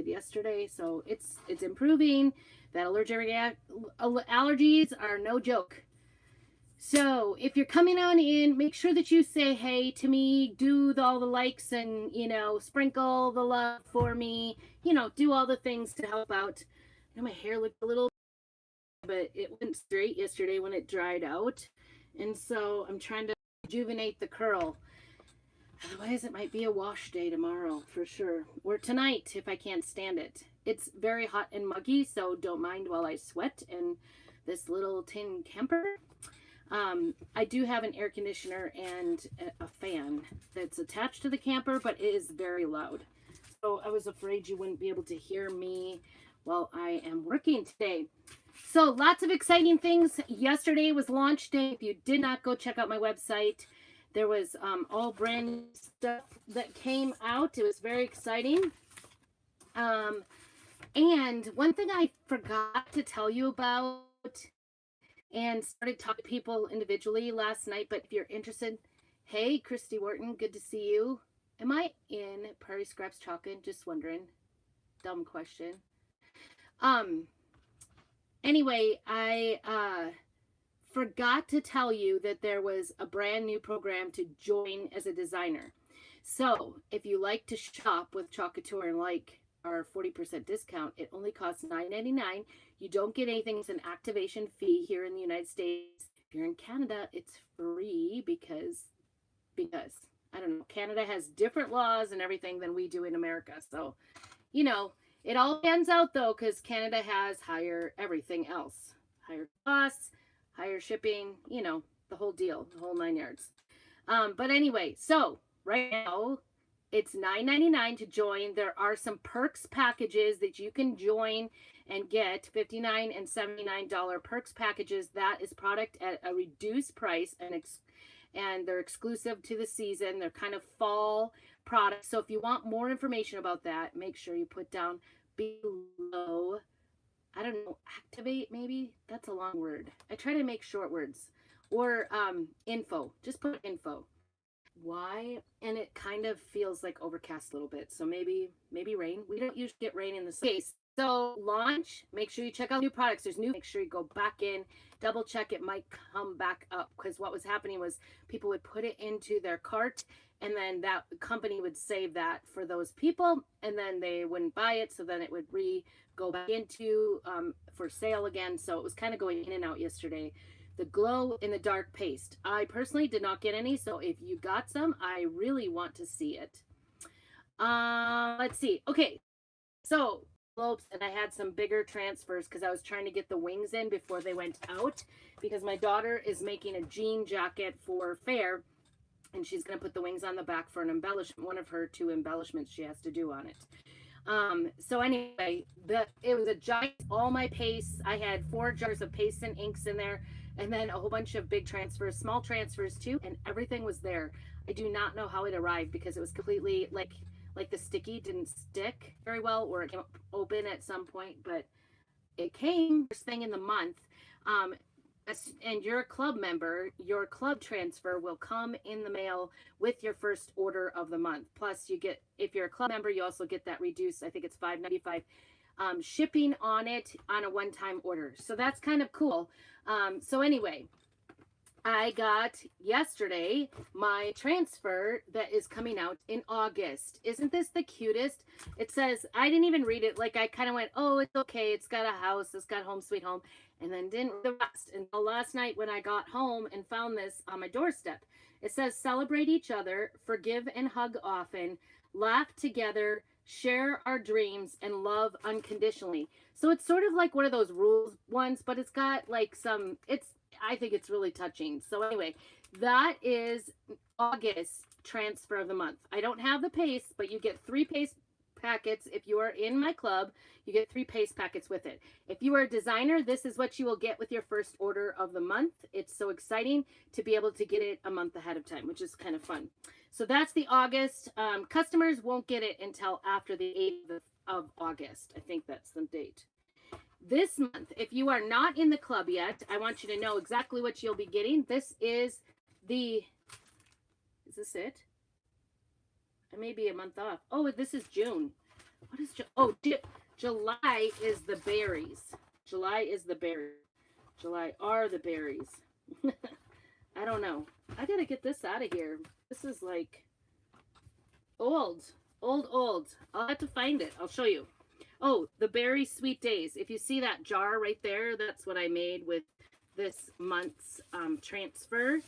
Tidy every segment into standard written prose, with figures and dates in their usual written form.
did yesterday. So it's improving. That allergies are no joke. So if you're coming on in, make sure that you say hey to me, do all the likes and, sprinkle the love for me, do all the things to help out. My hair looked a little, but it went straight yesterday when it dried out. And so I'm trying to rejuvenate the curl. Otherwise, it might be a wash day tomorrow for sure. Or tonight if I can't stand it. It's very hot and muggy, so don't mind while I sweat in this little tin camper. I do have an air conditioner and a fan that's attached to the camper, but it is very loud. So I was afraid you wouldn't be able to hear me while I am working today. So lots of exciting things. Yesterday was launch day. If you did not go check out my website, there was all brand new stuff that came out. It was very exciting. And one thing I forgot to tell you about and started talking to people individually last night, but if you're interested, hey, Christy Wharton, good to see you. Am I in Prairie Scraps Chalkin? Just wondering. Dumb question. Anyway, I forgot to tell you that there was a brand new program to join as a designer. So if you like to shop with Couture and like our 40% discount, it only costs $9.99. You don't get anything. It's an activation fee here in the United States. If you're in Canada, it's free because I don't know, Canada has different laws and everything than we do in America. So, it all ends out though, because Canada has higher everything else, higher costs, higher shipping, the whole deal, the whole 9 yards. But anyway, so right now it's $9.99 to join. There are some perks packages that you can join and get, $59 and $79 perks packages. That is product at a reduced price, and they're exclusive to the season. They're kind of fall products. So if you want more information about that, make sure you put down below, I don't know, activate maybe? That's a long word. I try to make short words. Or info. Just put info. Why? And it kind of feels like overcast a little bit. So maybe rain. We don't usually get rain in the case. So launch, make sure you check out new products. There's new, make sure you go back in, double check, it might come back up, because what was happening was people would put it into their cart and then that company would save that for those people and then they wouldn't buy it. So then it would go back into for sale again. So it was kind of going in and out yesterday. The glow in the dark paste. I personally did not get any. So if you got some, I really want to see it. Let's see. Okay. So and I had some bigger transfers because I was trying to get the wings in before they went out, because my daughter is making a jean jacket for fair and she's going to put the wings on the back for an embellishment, one of her 2 embellishments she has to do on it. So anyway, it was a giant, all my pastes. I had 4 jars of pastes and inks in there, and then a whole bunch of big transfers, small transfers too, and everything was there. I do not know how it arrived because it was completely like the sticky didn't stick very well, or it came open at some point, but it came first thing in the month. And you're a club member, your club transfer will come in the mail with your first order of the month. Plus you get, if you're a club member, you also get that reduced, I think it's $5.95 shipping on it on a one-time order. So that's kind of cool. So anyway, I got yesterday my transfer that is coming out in August. Isn't this the cutest? It says, I didn't even read it. Like I kind of went, oh, it's okay. It's got a house. It's got home sweet home. And then didn't read the rest until last night when I got home and found this on my doorstep. It says, celebrate each other, forgive and hug often, laugh together, share our dreams, and love unconditionally. So it's sort of like one of those rules ones, but it's got like some, I think it's really touching. So anyway, that is August transfer of the month. I don't have the paste, but you get 3 paste packets. If you are in my club, you get 3 paste packets with it. If you are a designer, this is what you will get with your first order of the month. It's so exciting to be able to get it a month ahead of time, which is kind of fun. So that's the August. Customers won't get it until after the 8th of August. I think that's the date. This month, if you are not in the club yet, I want you to know exactly what you'll be getting. This is is this it? I may be a month off. Oh, this is June. what is, July is the berries. July is the berries. July are the berries. I don't know. I gotta get this out of here. This is like old. Old. I'll have to find it. I'll show you. Oh, the Berry Sweet Days. If you see that jar right there, that's what I made with this month's transfer.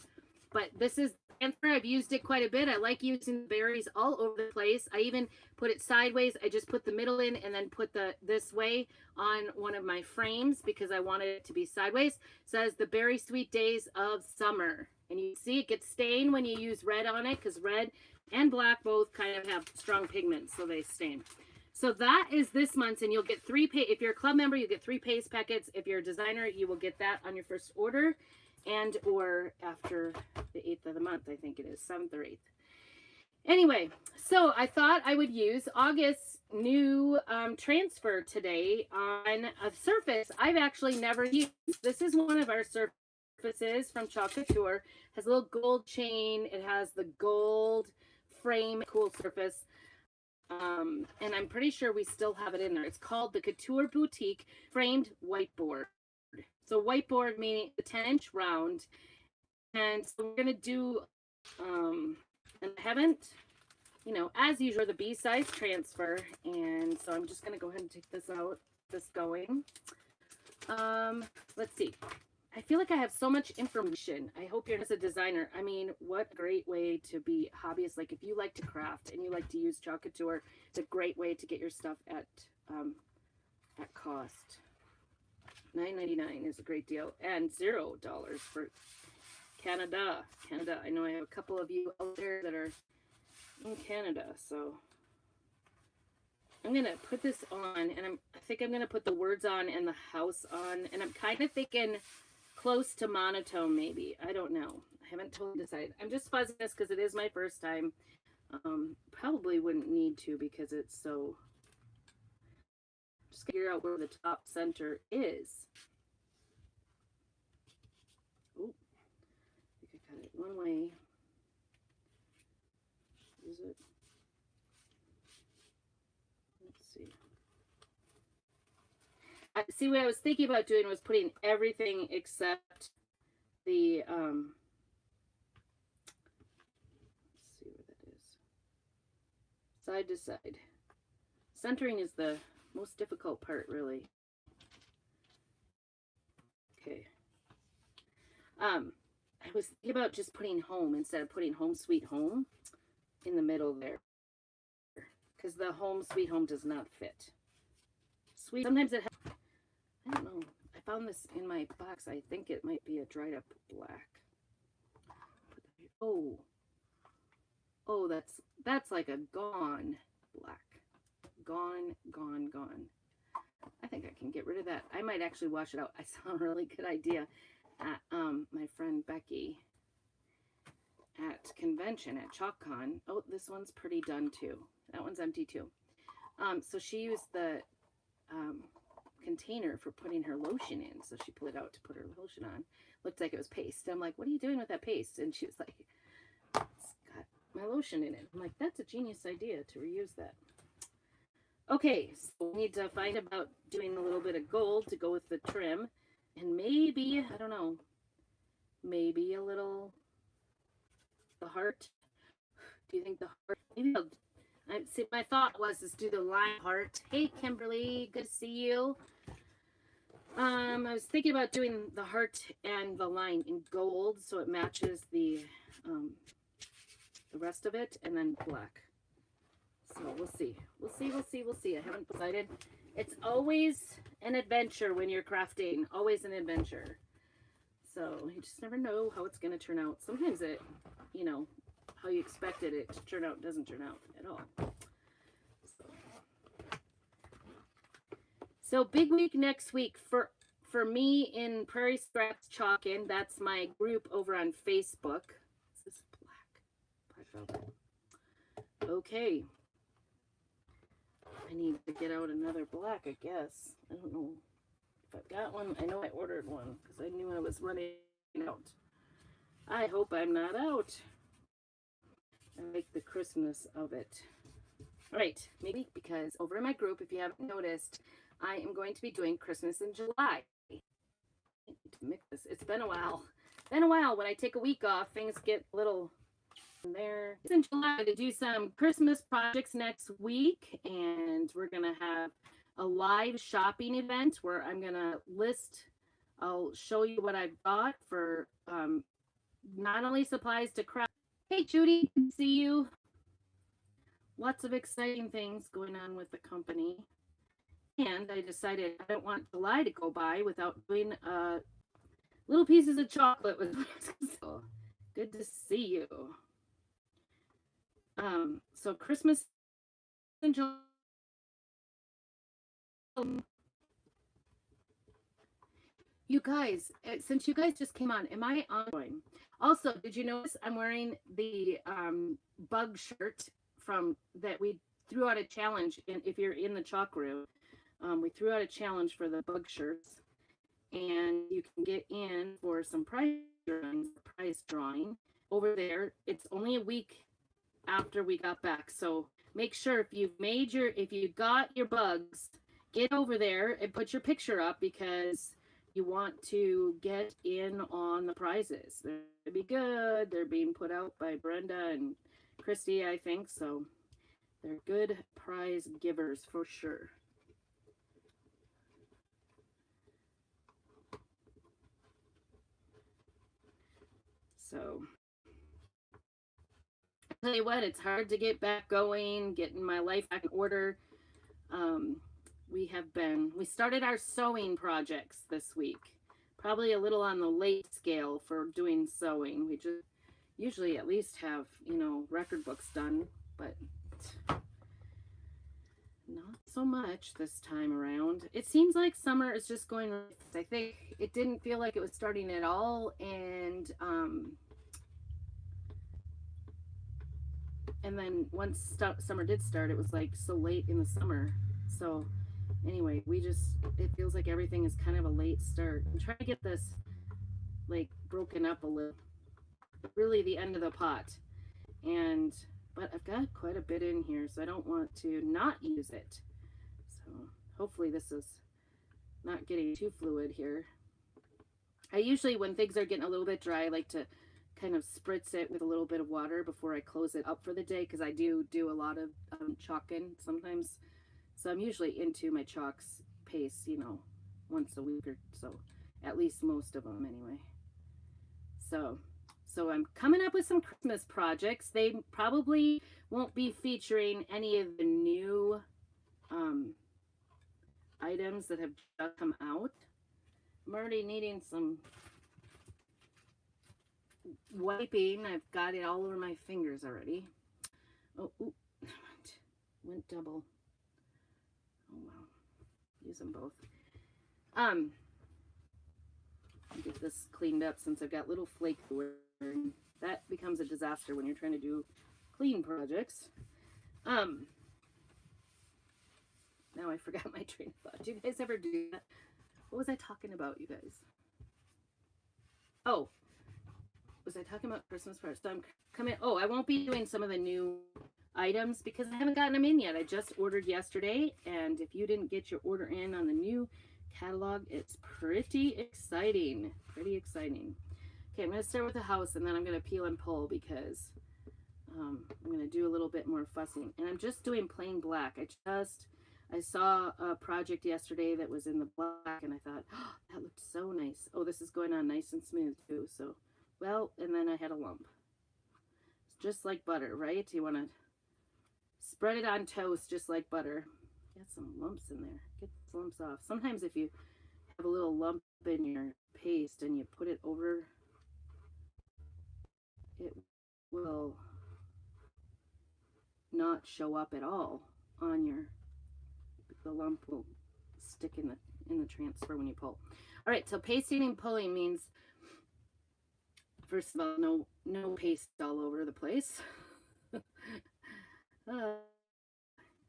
But this is transfer. I've used it quite a bit. I like using the berries all over the place. I even put it sideways. I just put the middle in and then put this way on one of my frames because I wanted it to be sideways. It says the Berry Sweet Days of Summer. And you see it gets stained when you use red on it because red and black both kind of have strong pigments, so they stain. So that is this month's, and you'll get if you're a club member, you get 3 paste packets. If you're a designer, you will get that on your first order and or after the 8th of the month, I think it is, 7th or 8th. Anyway, so I thought I would use August's new transfer today on a surface I've actually never used. This is one of our surfaces from Couture. Has a little gold chain. It has the gold frame, cool surface. And I'm pretty sure we still have it in there. It's called the Couture Boutique Framed Whiteboard. So whiteboard meaning a 10-inch round. And so we're going to do, and I haven't, you know, as usual, the B-size transfer. And so I'm just going to go ahead and take this out, this going. Let's see. I feel like I have so much information. I hope you're as a designer. I mean, what a great way to be hobbyist. Like if you like to craft and you like to use Couture, it's a great way to get your stuff at cost. $9.99 is a great deal, and $0 for Canada. I know I have a couple of you out there that are in Canada, so I'm gonna put this on, and I think I'm gonna put the words on and the house on, and I'm kind of thinking close to monotone, maybe. I don't know. I haven't totally decided. I'm just fuzzing this because it is my first time. Probably wouldn't need to because it's so. Just figure out where the top center is. Oh, I think I got it one way. Is it? Let's see. See, what I was thinking about doing was putting everything except the, let's see where that is. Side to side. Centering is the most difficult part, really. Okay. I was thinking about just putting home instead of putting home sweet home in the middle there. Because the home sweet home does not fit. Sweet, sometimes it has, I don't know. I found this in my box. I think it might be a dried up black. Oh, that's like a gone black. Gone. I think I can get rid of that. I might actually wash it out. I saw a really good idea at my friend Becky at convention at ChalkCon. Oh, this one's pretty done too. That one's empty too. So she used the container for putting her lotion in. So she pulled it out to put her lotion on. Looked like it was paste. I'm like, what are you doing with that paste? And she was like, it's got my lotion in it. I'm like, that's a genius idea to reuse that. Okay, so we need to find about doing a little bit of gold to go with the trim. And maybe, I don't know, maybe a little, the heart. Do you think the heart, maybe see, my thought was is do the line heart. Hey, Kimberly, good to see you. I was thinking about doing the heart and the line in gold so it matches the rest of it, and then black. So we'll see. I haven't decided. It's always an adventure when you're crafting. Always an adventure. So you just never know how it's going to turn out. Sometimes it, you know, how you expected it to turn out doesn't turn out at all. So big week next week for me in Prairie Scraps Chalkin'. That's my group over on Facebook. This is black velvet. Okay. I need to get out another black, I guess. I don't know if I've got one. I know I ordered one because I knew I was running out. I hope I'm not out. I like the crispness of it. All right, maybe because over in my group, if you haven't noticed, I am going to be doing Christmas in July. To mix this. It's been a while. Been a while. When I take a week off, things get a little there. It's in July to do some Christmas projects next week, and we're gonna have a live shopping event where I'm gonna list. I'll show you what I've got for not only supplies to craft. Hey, Judy, good to see you. Lots of exciting things going on with the company. And I decided I don't want July to go by without doing little pieces of chocolate with so good to see you. So Christmas in July. You guys, since you guys just came on, am I on? Also, did you notice I'm wearing the bug shirt from that we threw out a challenge? And if you're in the chalk room, we threw out a challenge for the bug shirts, and you can get in for some prize drawing over there. It's only a week after we got back, so make sure if you got your bugs, get over there and put your picture up because you want to get in on the prizes. They'll be good. They're being put out by Brenda and Christy, I think, so they're good prize givers for sure. So I'll tell you what, it's hard to get back going, getting my life back in order. We started our sewing projects this week. Probably a little on the late scale for doing sewing. We just usually at least have, record books done, but not so much this time around. It seems like summer is just going, I think it didn't feel like it was starting at all, and then once summer did start, it was like so late in the summer. So anyway, it feels like everything is kind of a late start. I'm trying to get this like broken up a little, really the end of the pot. But I've got quite a bit in here, so I don't want to not use it. So hopefully this is not getting too fluid here. I usually, when things are getting a little bit dry, I like to kind of spritz it with a little bit of water before I close it up for the day, because I do a lot of chalking sometimes. So I'm usually into my chalks paste, once a week or so, at least most of them anyway. So I'm coming up with some Christmas projects. They probably won't be featuring any of the new items that have just come out. I'm already needing some wiping. I've got it all over my fingers already. Oh, ooh, went double. Oh wow, use them both. I'll get this cleaned up since I've got little flake wearing. That becomes a disaster when you're trying to do clean projects. Now I forgot my train of thought. Do you guys ever do that? What was I talking about, you guys? Oh, was I talking about Christmas first? So I'm coming. Oh, I won't be doing some of the new items because I haven't gotten them in yet. I just ordered yesterday, and if you didn't get your order in on the new catalog, it's pretty exciting. Pretty exciting. Okay, I'm going to start with the house, and then I'm going to peel and pull because I'm going to do a little bit more fussing. And I'm just doing plain black. I saw a project yesterday that was in the black, and I thought, oh, that looked so nice. Oh, this is going on nice and smooth too. So, well, and then I had a lump. It's just like butter, right? You want to spread it on toast just like butter. Got some lumps in there. Get the lumps off. Sometimes if you have a little lump in your paste and you put it over, it will not show up at all on the lump will stick in the transfer when you pull. All right, so pasting and pulling means, first of all, no paste all over the place.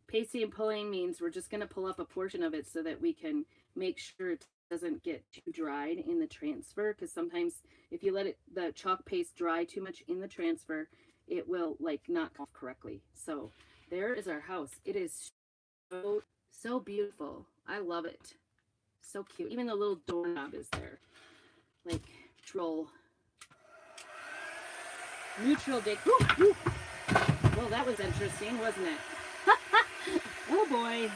Pasting and pulling means we're just going to pull up a portion of it so that we can make sure it doesn't get too dried in the transfer, because sometimes if you let the chalk paste dry too much in the transfer, it will like not come off correctly. So there is our house. It is so beautiful. I love it. So cute. Even the little doorknob is there. Like neutral decor. Well, that was interesting, wasn't it? Oh boy.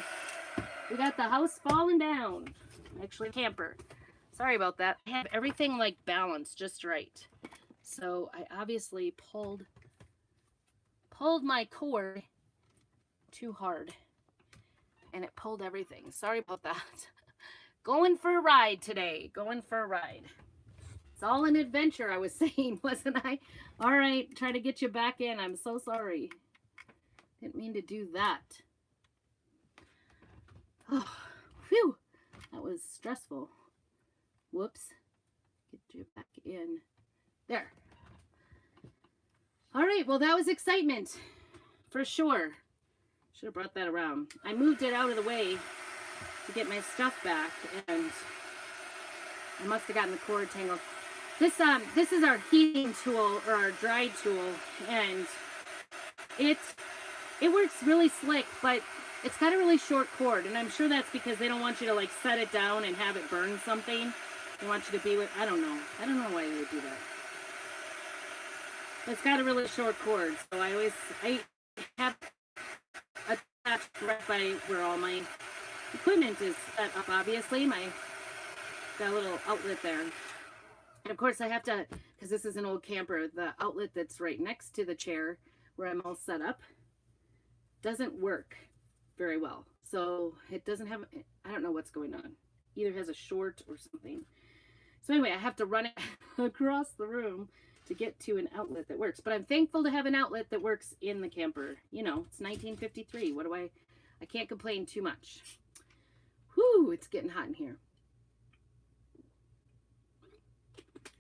We got the house falling down. Actually, camper. Sorry about that. I have everything like balanced just right. So I obviously pulled my cord too hard. And it pulled everything. Sorry about that. Going for a ride today. Going for a ride. It's all an adventure, I was saying, wasn't I? All right, try to get you back in. I'm so sorry. Didn't mean to do that. Oh, phew. That was stressful. Whoops. Get you back in. There. All right, well, that was excitement. For sure. Should have brought that around. I moved it out of the way to get my stuff back, and I must have gotten the cord tangled. This is our heating tool, or our dry tool, and it works really slick, but it's got a really short cord, and I'm sure that's because they don't want you to like set it down and have it burn something. They want you to be with, I don't know why they would do that. But it's got a really short cord, so I have attached right by where all my equipment is set up, obviously. Got a little outlet there. And of course I have to, because this is an old camper, the outlet that's right next to the chair where I'm all set up doesn't work very well. So it doesn't have, I don't know what's going on. Either has a short or something. So anyway, I have to run it across the room to get to an outlet that works. But I'm thankful to have an outlet that works in the camper. You know, it's 1953. I can't complain too much. Whew, it's getting hot in here.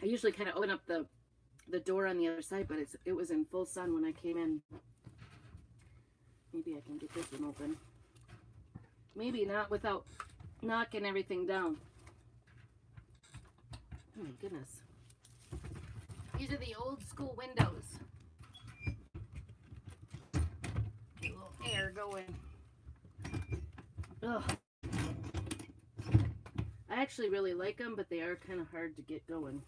I usually kind of open up the door on the other side, but it was in full sun when I came in. Maybe I can get this one open. Maybe not without knocking everything down. Oh my goodness. These are the old school windows. Get a little air going. Ugh. I actually really like them, but they are kind of hard to get going.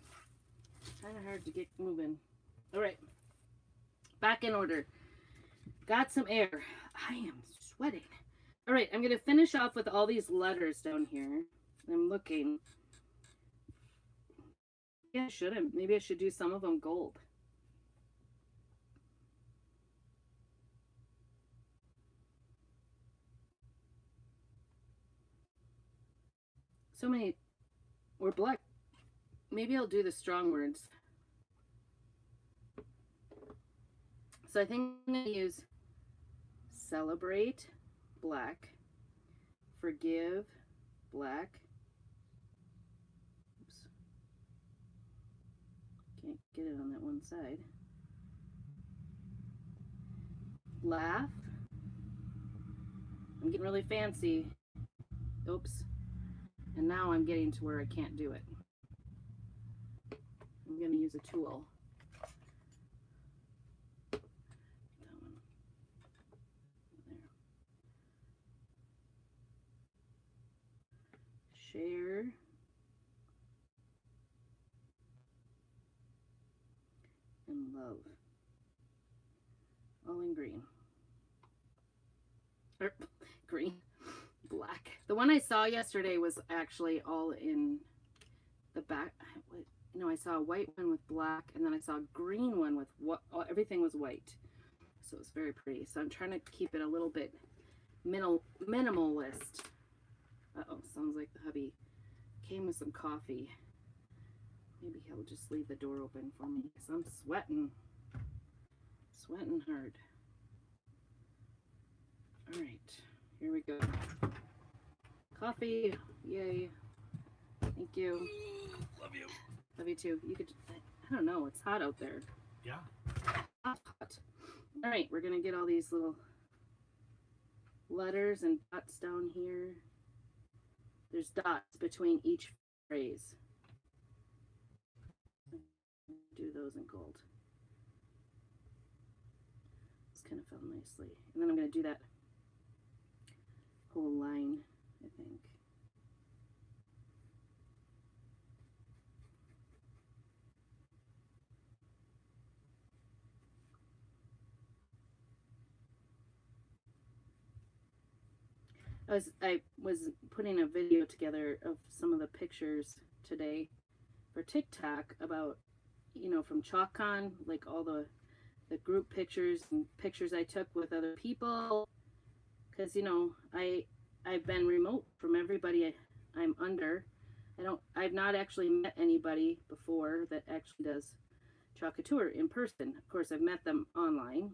Kind of hard to get moving. All right. Back in order. Got some air. I am sweating. All right, I'm going to finish off with all these letters down here. I'm looking. Yeah, I shouldn't. Maybe I should do some of them gold. So many, or black. Maybe I'll do the strong words. So I think I'm going to use celebrate, black, forgive, black. Oops. Can't get it on that one side. Laugh. I'm getting really fancy. Oops. And now I'm getting to where I can't do it. I'm going to use a tool. Share and love, all in green, or green, black. The one I saw yesterday was actually all in the back. No, I saw a white one with black, and then I saw a green one with what, everything was white, so it was very pretty. So I'm trying to keep it a little bit minimalist. Uh-oh, sounds like the hubby came with some coffee. Maybe he'll just leave the door open for me because I'm sweating. Sweating hard. All right, here we go. Coffee, yay. Thank you. Love you. Love you too. You could, I don't know, it's hot out there. Yeah. Hot. All right, we're gonna get all these little letters and dots down here. There's dots between each phrase. Do those in gold. kind of fell nicely. And then I'm going to do that whole line, I think. I was putting a video together of some of the pictures today for TikTok about, you know, from ChalkCon, like all the group pictures and pictures I took with other people, because, you know, I've been remote from everybody I'm under. I've not actually met anybody before that actually does Chalk Couture in person. Of course, I've met them online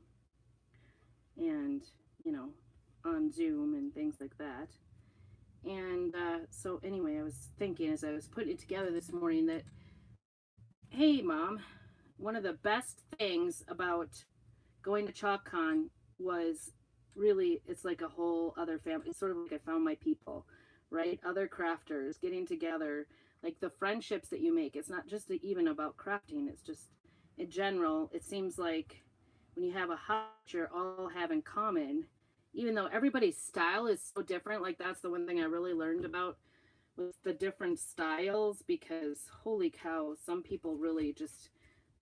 and, you know, on Zoom and things like that. And so anyway, I was thinking as I was putting it together this morning that, hey, Mom, one of the best things about going to ChalkCon was really, it's like a whole other family. It's sort of like I found my people, right? Other crafters getting together, like the friendships that you make. It's not just even about crafting. It's just in general, it seems like when you have a hobby you all have in common, even though everybody's style is so different. Like that's the one thing I really learned about with the different styles, because holy cow, some people really just,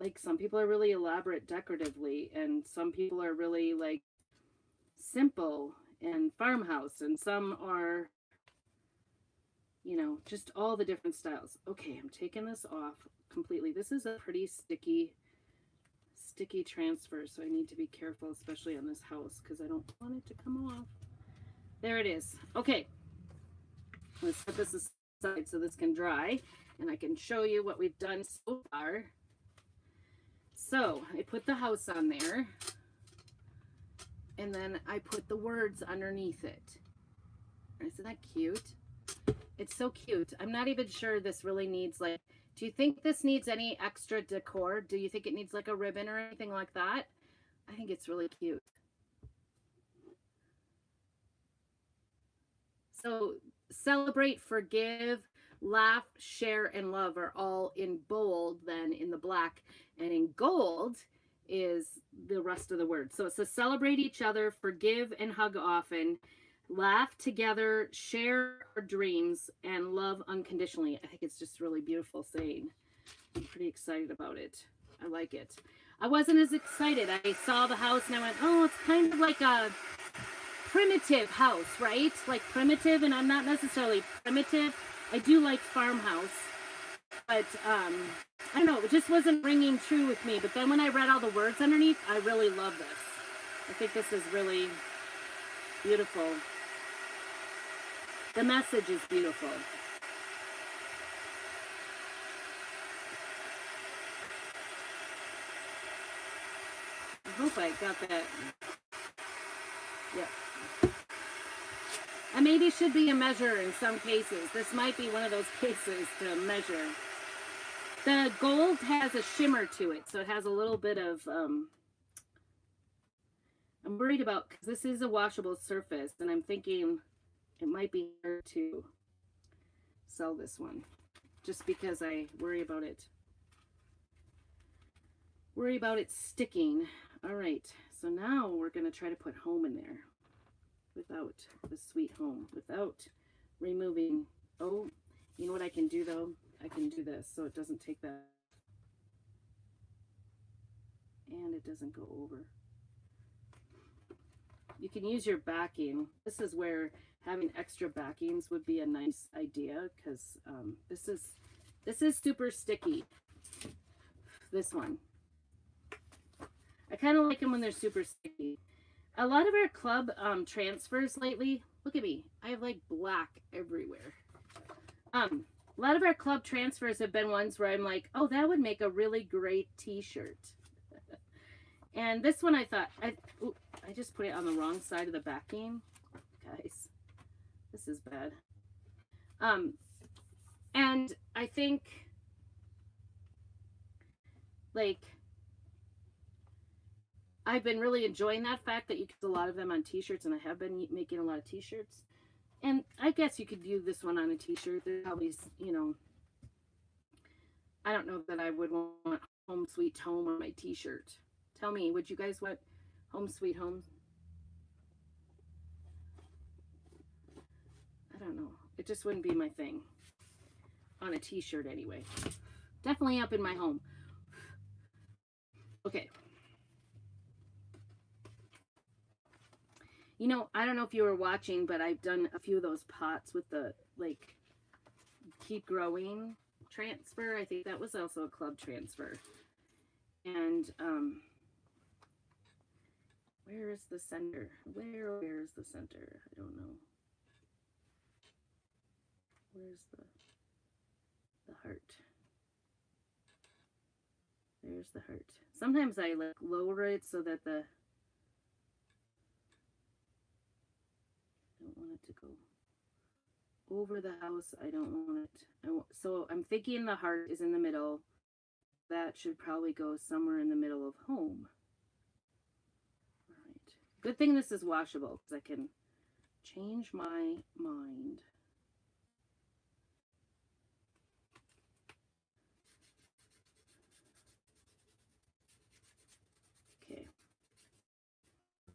like, some people are really elaborate decoratively, and some people are really like simple and farmhouse, and some are, you know, just all the different styles. Okay, I'm taking this off completely. This is a pretty sticky transfer, so I need to be careful, especially on this house, because I don't want it to come off. There it is. Okay, let's set this aside so this can dry, and I can show you what we've done so far. So I put the house on there, and then I put the words underneath it. Isn't that cute? It's so cute. I'm not even sure this really needs, like, do you think this needs any extra decor? Do you think it needs like a ribbon or anything like that? I think it's really cute. So celebrate, forgive, laugh, share, and love are all in bold then in the black, and in gold is the rest of the words. So it's to celebrate each other, forgive and hug often, laugh together, share our dreams, and love unconditionally. I think it's just really beautiful saying. I'm pretty excited about it. I like it. I wasn't as excited. I saw the house and I went, oh, it's kind of like a primitive house, right? Like primitive, and I'm not necessarily primitive. I do like farmhouse, but I don't know, it just wasn't ringing true with me. But then when I read all the words underneath, I really love this. I think this is really beautiful. The message is beautiful. I hope I got that. Yeah. I maybe should be a measure in some cases. This might be one of those cases to measure. The gold has a shimmer to it, so it has a little bit of, I'm worried about, because this is a washable surface, and I'm thinking it might be hard to sell this one, just because I worry about it. Worry about it sticking. All right, so now we're going to try to put home in there without the sweet home, without removing. Oh, you know what I can do though? I can do this so it doesn't take that, and it doesn't go over. You can use your backing. This is where having extra backings would be a nice idea, because this is super sticky. This one, I kind of like them when they're super sticky. A lot of our club transfers lately, look at me, I have like black everywhere. A lot of our club transfers have been ones where I'm like, oh, that would make a really great t-shirt. And this one I thought, I just put it on the wrong side of the backing. Guys, this is bad. And I think, like, I've been really enjoying that fact that you get a lot of them on t-shirts, and I have been making a lot of t-shirts. And I guess you could do this one on a t-shirt. There's always, you know, I don't know that I would want Home Sweet Home on my t-shirt. Tell me, would you guys want Home Sweet Home. I don't know. It just wouldn't be my thing. On a t-shirt anyway. Definitely up in my home. Okay. You know, I don't know if you were watching, but I've done a few of those pots with the, like, keep growing transfer. I think that was also a club transfer. And, where is the center? Where is the center? I don't know. Where's the heart? There's the heart. Sometimes I like lower it so that the, I don't want it to go over the house. I don't want it. So I'm thinking the heart is in the middle. That should probably go somewhere in the middle of home. All right. Good thing this is washable because I can change my mind. Okay.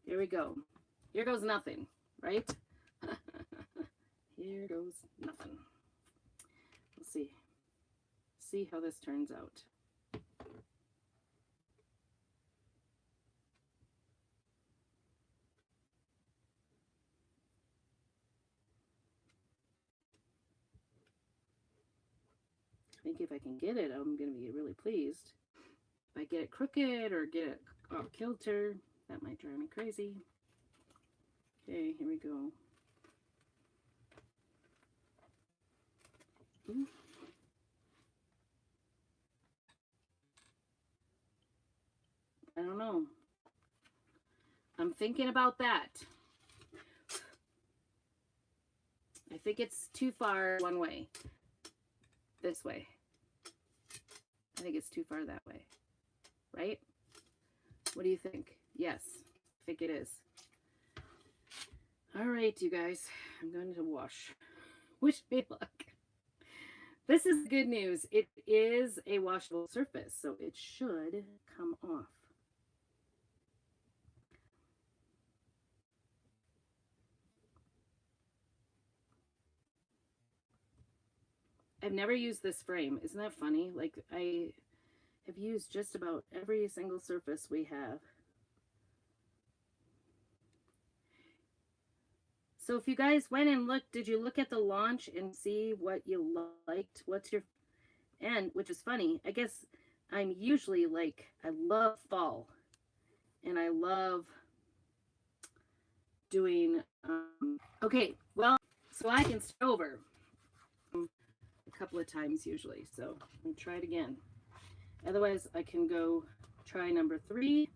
Here we go. Here goes nothing, right? Here goes nothing. We'll see. See how this turns out. I think if I can get it, I'm going to be really pleased. If I get it crooked or get it off kilter, that might drive me crazy. Okay, here we go. Ooh. I don't know. I'm thinking about that. I think it's too far one way. This way. I think it's too far that way. Right? What do you think? Yes, I think it is. All right, you guys. I'm going to wash. Wish me luck. This is good news. It is a washable surface, so it should come off. I've never used this frame. Isn't that funny? Like, I have used just about every single surface we have. So if you guys went and looked, did you look at the launch and see what you liked? What's your, and which is funny, I guess I'm usually like, I love fall and I love doing, okay, well, so I can start over a couple of times usually. So I'm gonna try it again. Otherwise I can go try number 3.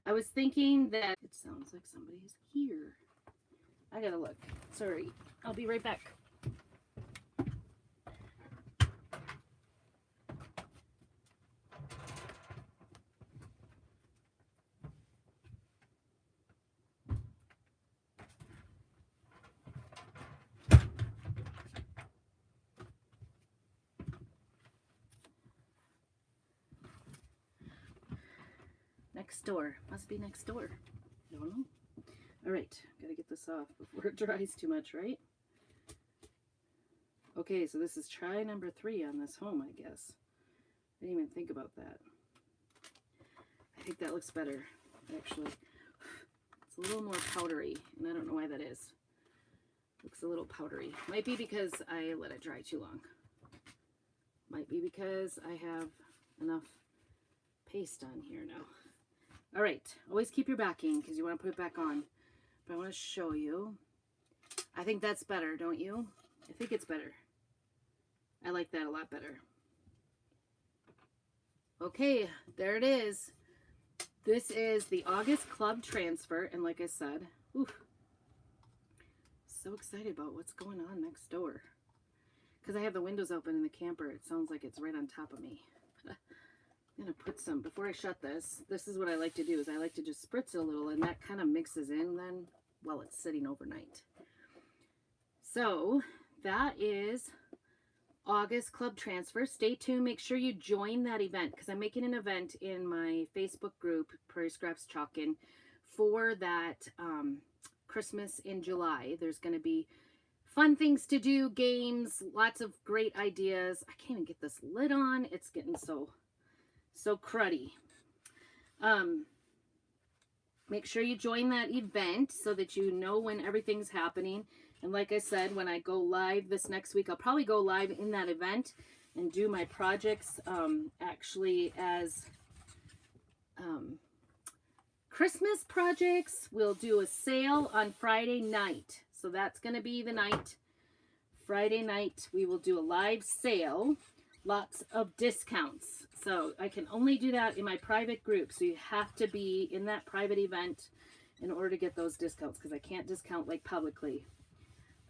I was thinking that it sounds like somebody's here. I gotta look. Sorry. I'll be right back. Next door. Must be next door. I don't know. All right. Gotta get this off before it dries too much, right? Okay, so this is try number 3 on this home, I guess. I didn't even think about that. I think that looks better, actually. It's a little more powdery, and I don't know why that is. Looks a little powdery. Might be because I let it dry too long. Might be because I have enough paste on here now. All right, always keep your backing because you want to put it back on. But I want to show you. I think that's better, don't you? I think it's better. I like that a lot better. Okay, there it is. This is the August Club Transfer, and like I said, oof, so excited about what's going on next door. Because I have the windows open in the camper, it sounds like it's right on top of me. I'm going to put some, before I shut this is what I like to do, is I like to just spritz it a little, and that kind of mixes in then while it's sitting overnight. So that is August club transfer. Stay tuned. Make sure you join that event because I'm making an event in my Facebook group, Prairie Scraps Chalkin, for that Christmas in July. There's going to be fun things to do, games, lots of great ideas. I can't even get this lid on. It's getting so cruddy. Make sure you join that event so that you know when everything's happening. And like I said, when I go live this next week, I'll probably go live in that event and do my projects actually as Christmas projects. We'll do a sale on Friday night. So that's going to be the night. Friday night, we will do a live sale. Lots of discounts. So I can only do that in my private group. So you have to be in that private event in order to get those discounts because I can't discount like publicly.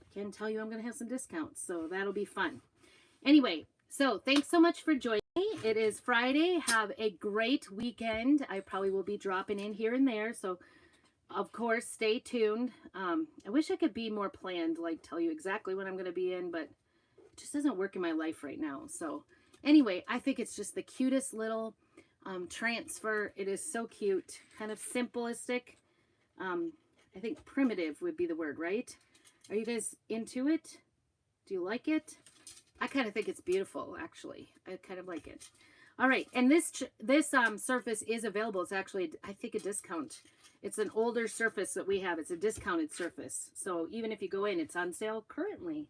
I can tell you I'm going to have some discounts. So that'll be fun. Anyway, so thanks so much for joining me. It is Friday. Have a great weekend. I probably will be dropping in here and there. So of course, stay tuned. I wish I could be more planned, like tell you exactly when I'm going to be in, but it just doesn't work in my life right now. So anyway, I think it's just the cutest little transfer. It is so cute, kind of simplistic. I think primitive would be the word, right? Are you guys into it? Do you like it? I kind of think it's beautiful, actually. I kind of like it. All right, and this surface is available. It's actually, I think, a discount. It's an older surface that we have. It's a discounted surface. So even if you go in, it's on sale currently.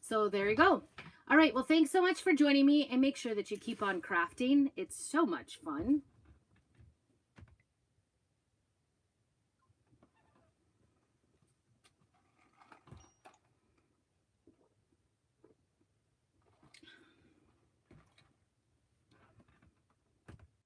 So there you go. All right, well, thanks so much for joining me, and make sure that you keep on crafting. It's so much fun.